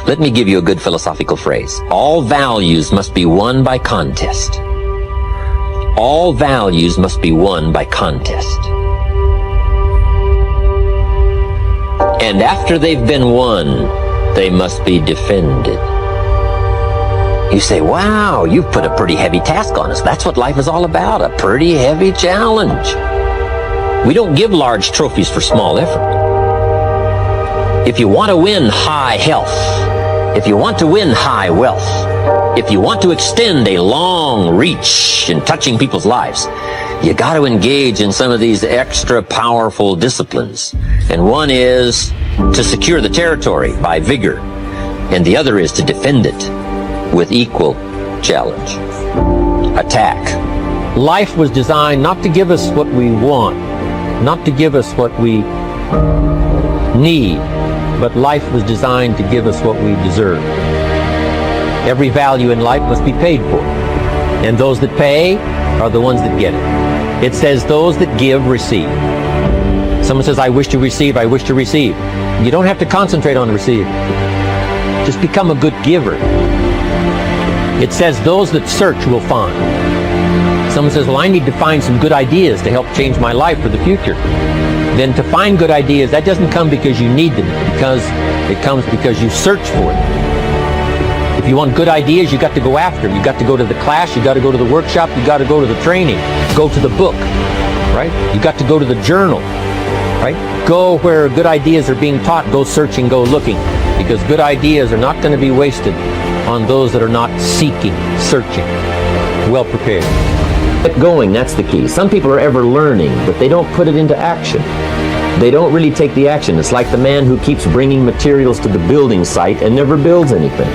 Let me give you a good philosophical phrase. All values must be won by contest. All values must be won by contest. And after they've been won, they must be defended. You say, wow, you've put a pretty heavy task on us. That's what life is all about, a pretty heavy challenge. We don't give large trophies for small effort. If you want to win high health, if you want to win high wealth, if you want to extend a long reach in touching people's lives, you got to engage in some of these extra powerful disciplines. And one is to secure the territory by vigor, and the other is to defend it with equal challenge. Attack. Life was designed not to give us what we want, not to give us what we need, but life was designed to give us what we deserve. Every value in life must be paid for, and those that pay are the ones that get it. It says those that give receive. Someone says, I wish to receive, I wish to receive. You don't have to concentrate on receiving. Just become a good giver. It says those that search will find. Someone says, well, I need to find some good ideas to help change my life for the future. Then to find good ideas, that doesn't come because you need them, because it comes because you search for it. If you want good ideas, you got to go after them. You got to go to the class, you got to go to the workshop, you got to go to the training, go to the book, right? You got to go to the journal, right? Go where good ideas are being taught, go searching, go looking, because good ideas are not going to be wasted on those that are not seeking, searching, well prepared. Get going, that's the key. Some people are ever learning, but they don't put it into action. They don't really take the action. It's like the man who keeps bringing materials to the building site and never builds anything.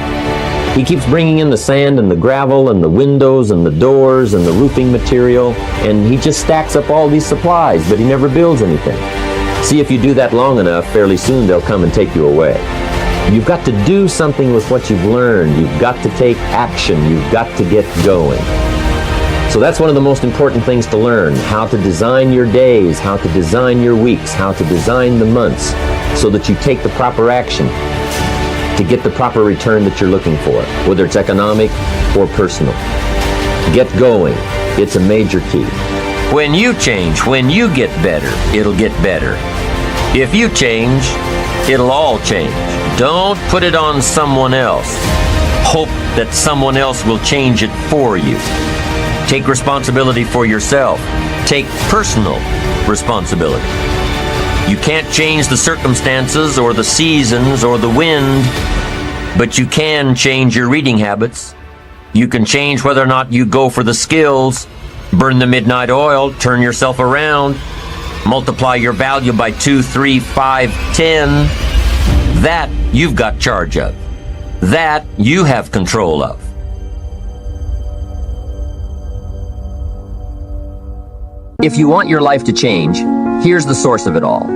He keeps bringing in the sand and the gravel and the windows and the doors and the roofing material, and he just stacks up all these supplies, but he never builds anything. See, if you do that long enough, fairly soon they'll come and take you away. You've got to do something with what you've learned. You've got to take action. You've got to get going. So that's one of the most important things to learn, how to design your days, how to design your weeks, how to design the months, so that you take the proper action to get the proper return that you're looking for, whether it's economic or personal. Get going. It's a major key. When you change, when you get better, it'll get better. If you change, it'll all change. Don't put it on someone else. Hope that someone else will change it for you. Take responsibility for yourself. Take personal responsibility. You can't change the circumstances or the seasons or the wind, but you can change your reading habits. You can change whether or not you go for the skills, burn the midnight oil, turn yourself around, multiply your value by 2, 3, 5, 10. That you've got charge of. That you have control of. If you want your life to change, here's the source of it all.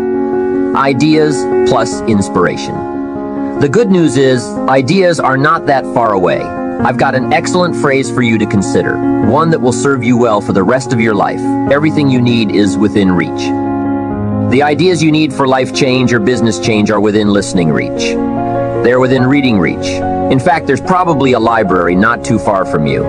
Ideas plus inspiration. The good news is, ideas are not that far away. I've got an excellent phrase for you to consider, one that will serve you well for the rest of your life. Everything you need is within reach. The ideas you need for life change or business change are within listening reach. They're within reading reach. In fact, there's probably a library not too far from you.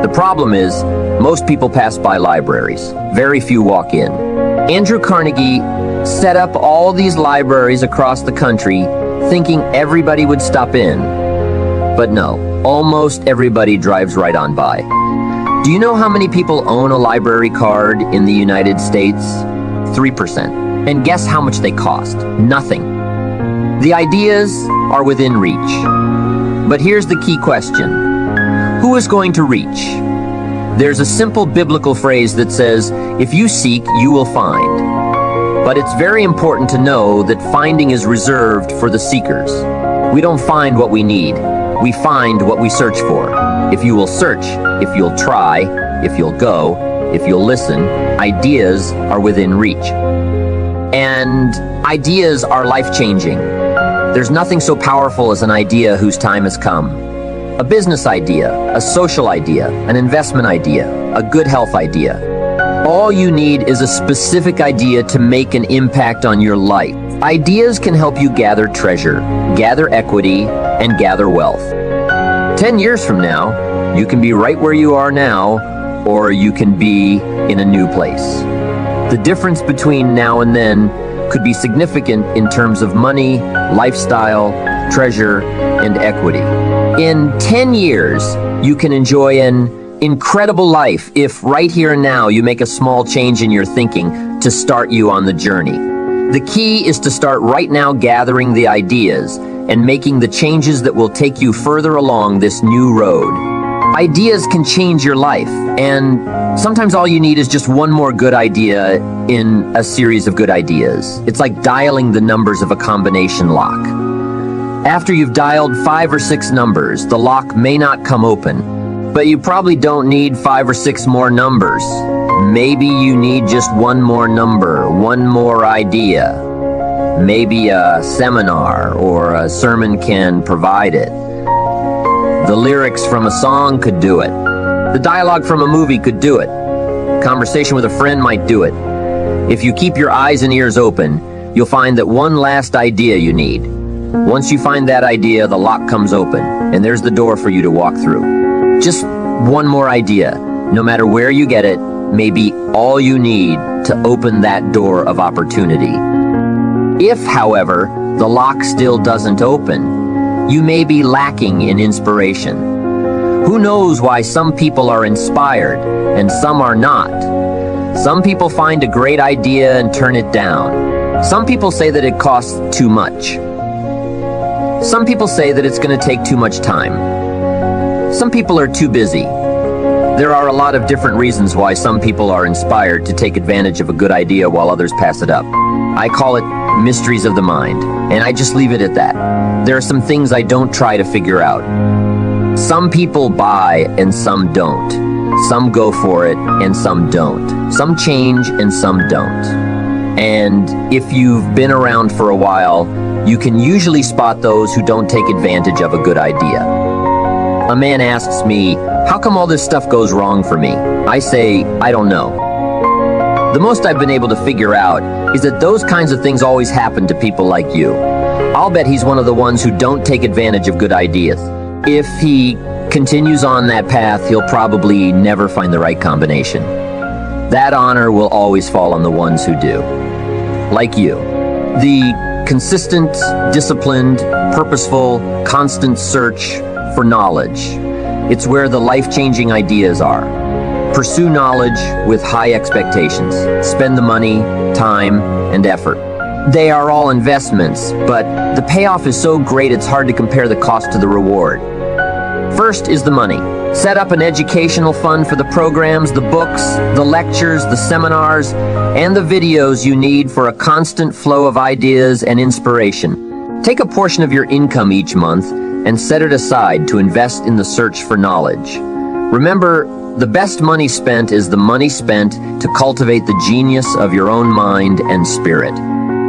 The problem is, most people pass by libraries. Very few walk in. Andrew Carnegie set up all these libraries across the country thinking everybody would stop in. But no, almost everybody drives right on by. Do you know how many people own a library card in the United States? 3%. And guess how much they cost? Nothing. The ideas are within reach. But here's the key question. Who is going to reach? There's a simple biblical phrase that says, if you seek, you will find. But it's very important to know that finding is reserved for the seekers. We don't find what we need. We find what we search for. If you will search, if you'll try, if you'll go, if you'll listen, ideas are within reach. And ideas are life-changing. There's nothing so powerful as an idea whose time has come. A business idea, a social idea, an investment idea, a good health idea. All you need is a specific idea to make an impact on your life. Ideas can help you gather treasure, gather equity, and gather wealth. 10 years from now, you can be right where you are now, or you can be in a new place. The difference between now and then could be significant in terms of money, lifestyle, treasure, and equity. In 10 years, you can enjoy an incredible life if right here and now you make a small change in your thinking to start you on the journey. The key is to start right now gathering the ideas and making the changes that will take you further along this new road. Ideas can change your life, and sometimes all you need is just one more good idea in a series of good ideas. It's like dialing the numbers of a combination lock. After you've dialed 5 or 6 numbers, the lock may not come open, but you probably don't need 5 or 6 more numbers. Maybe you need just one more number, one more idea. Maybe a seminar or a sermon can provide it. The lyrics from a song could do it. The dialogue from a movie could do it. Conversation with a friend might do it. If you keep your eyes and ears open, you'll find that one last idea you need. Once you find that idea, the lock comes open, and there's the door for you to walk through. Just one more idea, no matter where you get it, may be all you need to open that door of opportunity. If, however, the lock still doesn't open, you may be lacking in inspiration. Who knows why some people are inspired and some are not? Some people find a great idea and turn it down. Some people say that it costs too much. Some people say that it's going to take too much time. Some people are too busy. There are a lot of different reasons why some people are inspired to take advantage of a good idea while others pass it up. I call it mysteries of the mind, and I just leave it at that. There are some things I don't try to figure out. Some people buy and some don't. Some go for it and some don't. Some change and some don't. And if you've been around for a while, you can usually spot those who don't take advantage of a good idea. A man asks me, "How come all this stuff goes wrong for me?" I say, "I don't know." The most I've been able to figure out is that those kinds of things always happen to people like you. I'll bet he's one of the ones who don't take advantage of good ideas. If he continues on that path, he'll probably never find the right combination. That honor will always fall on the ones who do. Like you. The consistent, disciplined, purposeful, constant search for knowledge. It's where the life-changing ideas are. Pursue knowledge with high expectations. Spend the money, time, and effort. They are all investments, but the payoff is so great it's hard to compare the cost to the reward. First is the money. Set up an educational fund for the programs, the books, the lectures, the seminars, and the videos you need for a constant flow of ideas and inspiration. Take a portion of your income each month and set it aside to invest in the search for knowledge. Remember, the best money spent is the money spent to cultivate the genius of your own mind and spirit.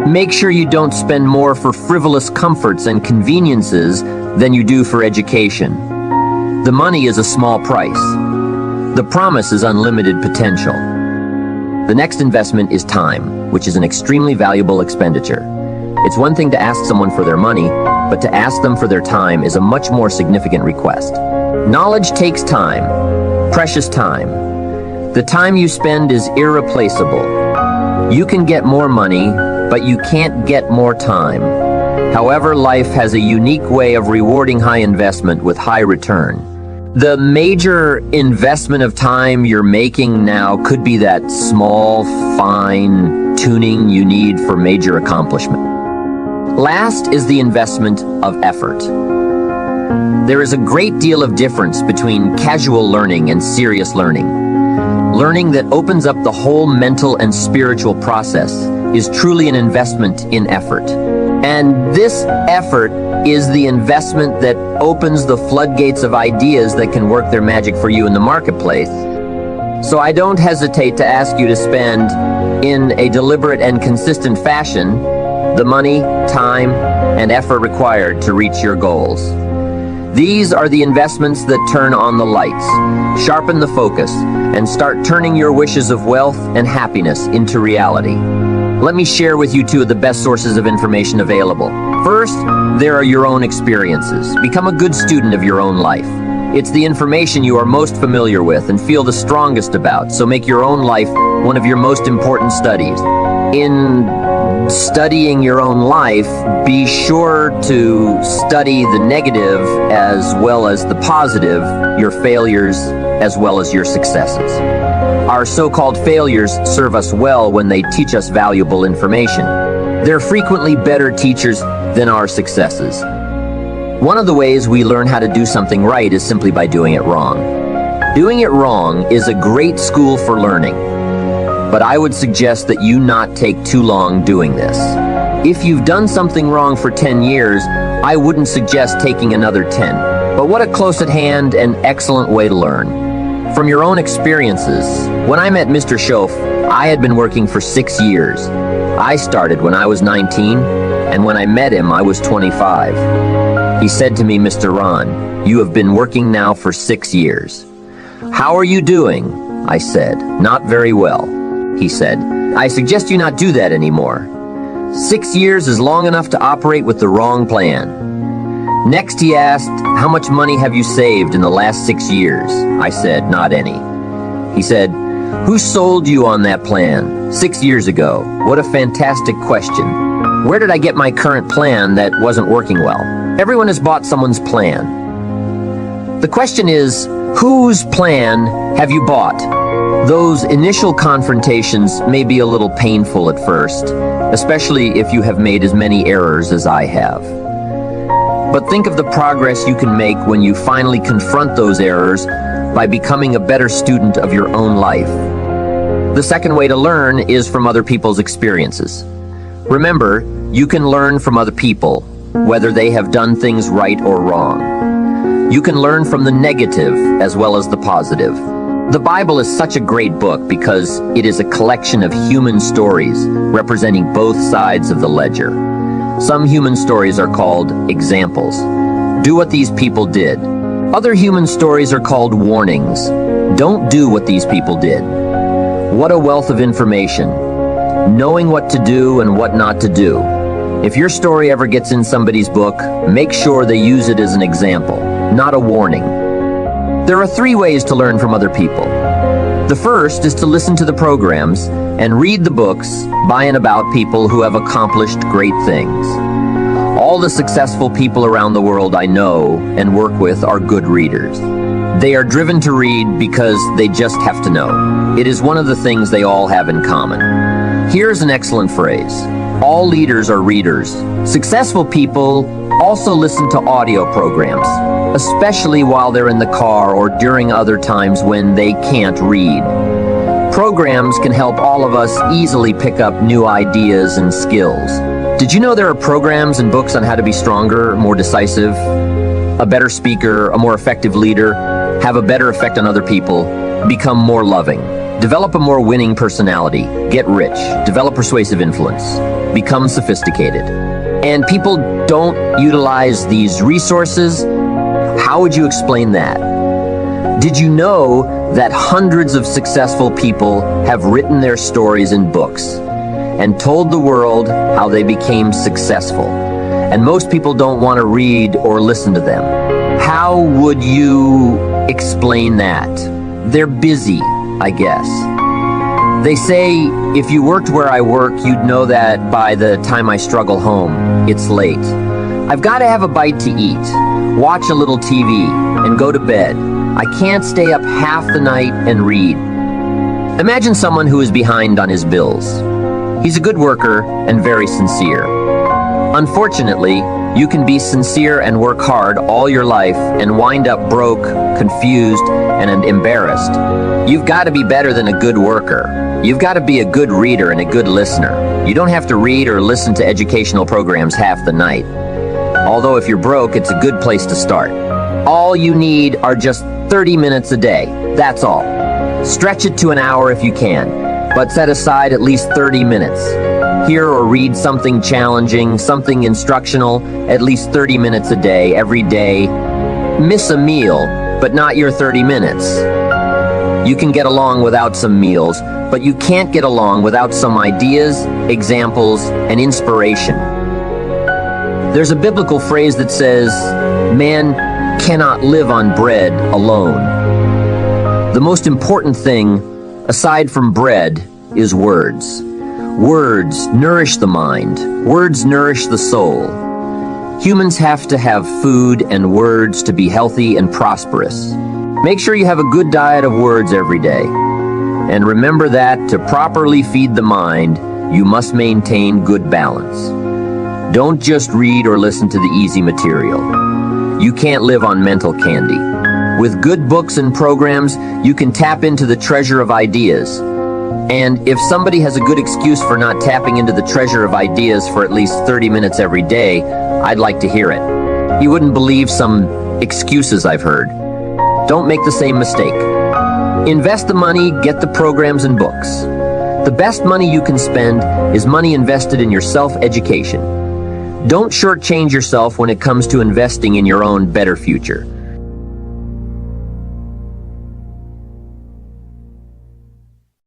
Make sure you don't spend more for frivolous comforts and conveniences than you do for education. The money is a small price. The promise is unlimited potential. The next investment is time, which is an extremely valuable expenditure. It's one thing to ask someone for their money, but to ask them for their time is a much more significant request. Knowledge takes time, precious time. The time you spend is irreplaceable. You can get more money, but you can't get more time. However, life has a unique way of rewarding high investment with high return. The major investment of time you're making now could be that small, fine tuning you need for major accomplishment. Last is the investment of effort. There is a great deal of difference between casual learning and serious learning. Learning that opens up the whole mental and spiritual process is truly an investment in effort. And this effort is the investment that opens the floodgates of ideas that can work their magic for you in the marketplace. So I don't hesitate to ask you to spend, in a deliberate and consistent fashion, the money, time, and effort required to reach your goals. These are the investments that turn on the lights, sharpen the focus, and start turning your wishes of wealth and happiness into reality. Let me share with you two of the best sources of information available. First, there are your own experiences. Become a good student of your own life. It's the information you are most familiar with and feel the strongest about, so make your own life one of your most important studies. In studying your own life, be sure to study the negative as well as the positive, your failures as well as your successes. Our so-called failures serve us well when they teach us valuable information. They're frequently better teachers than our successes. One of the ways we learn how to do something right is simply by doing it wrong. Doing it wrong is a great school for learning, but I would suggest that you not take too long doing this. If you've done something wrong for 10 years, I wouldn't suggest taking another 10. But what a close at hand and excellent way to learn. From your own experiences, when I met Mr. Schoaf, I had been working for 6 years. I started when I was 19, and when I met him, I was 25. He said to me, "Mr. Rohn, you have been working now for 6 years. How are you doing?" I said, "Not very well." He said, "I suggest you not do that anymore. 6 years is long enough to operate with the wrong plan." Next he asked, "How much money have you saved in the last 6 years?" I said, "Not any." He said, "Who sold you on that plan 6 years ago?" What a fantastic question. Where did I get my current plan that wasn't working well? Everyone has bought someone's plan. The question is, whose plan have you bought? Those initial confrontations may be a little painful at first, especially if you have made as many errors as I have. But think of the progress you can make when you finally confront those errors by becoming a better student of your own life. The second way to learn is from other people's experiences. Remember, you can learn from other people, whether they have done things right or wrong. You can learn from the negative as well as the positive. The Bible is such a great book because it is a collection of human stories representing both sides of the ledger. Some human stories are called examples. Do what these people did. Other human stories are called warnings. Don't do what these people did. What a wealth of information. Knowing what to do and what not to do. If your story ever gets in somebody's book, make sure they use it as an example, not a warning. There are 3 ways to learn from other people. The first is to listen to the programs and read the books by and about people who have accomplished great things. All the successful people around the world I know and work with are good readers. They are driven to read because they just have to know. It is one of the things they all have in common. Here's an excellent phrase. All leaders are readers. Successful people also listen to audio programs, especially while they're in the car or during other times when they can't read. Programs can help all of us easily pick up new ideas and skills. Did you know there are programs and books on how to be stronger, more decisive, a better speaker, a more effective leader, have a better effect on other people, become more loving, develop a more winning personality, get rich, develop persuasive influence, become sophisticated? And people don't utilize these resources? How would you explain that? Did you know that hundreds of successful people have written their stories in books and told the world how they became successful? And most people don't want to read or listen to them. How would you explain that? They're busy, I guess. They say, if you worked where I work, you'd know that by the time I struggle home, it's late. I've got to have a bite to eat, watch a little TV, and go to bed. I can't stay up half the night and read. Imagine someone who is behind on his bills. He's a good worker and very sincere. Unfortunately, you can be sincere and work hard all your life and wind up broke, confused, and embarrassed. You've got to be better than a good worker. You've got to be a good reader and a good listener. You don't have to read or listen to educational programs half the night. Although if you're broke, it's a good place to start. All you need are just 30 minutes a day. That's all. Stretch it to an hour if you can, but set aside at least 30 minutes. Hear or read something challenging, something instructional, at least 30 minutes a day, every day. Miss a meal, but not your 30 minutes. You can get along without some meals, but you can't get along without some ideas, examples, and inspiration. There's a biblical phrase that says, "Man cannot live on bread alone." The most important thing, aside from bread, is words. Words nourish the mind. Words nourish the soul. Humans have to have food and words to be healthy and prosperous. Make sure you have a good diet of words every day. And remember that to properly feed the mind, you must maintain good balance. Don't just read or listen to the easy material. You can't live on mental candy. With good books and programs, you can tap into the treasure of ideas. And if somebody has a good excuse for not tapping into the treasure of ideas for at least 30 minutes every day, I'd like to hear it. You wouldn't believe some excuses I've heard. Don't make the same mistake. Invest the money, get the programs and books. The best money you can spend is money invested in your self-education. Don't shortchange yourself when it comes to investing in your own better future.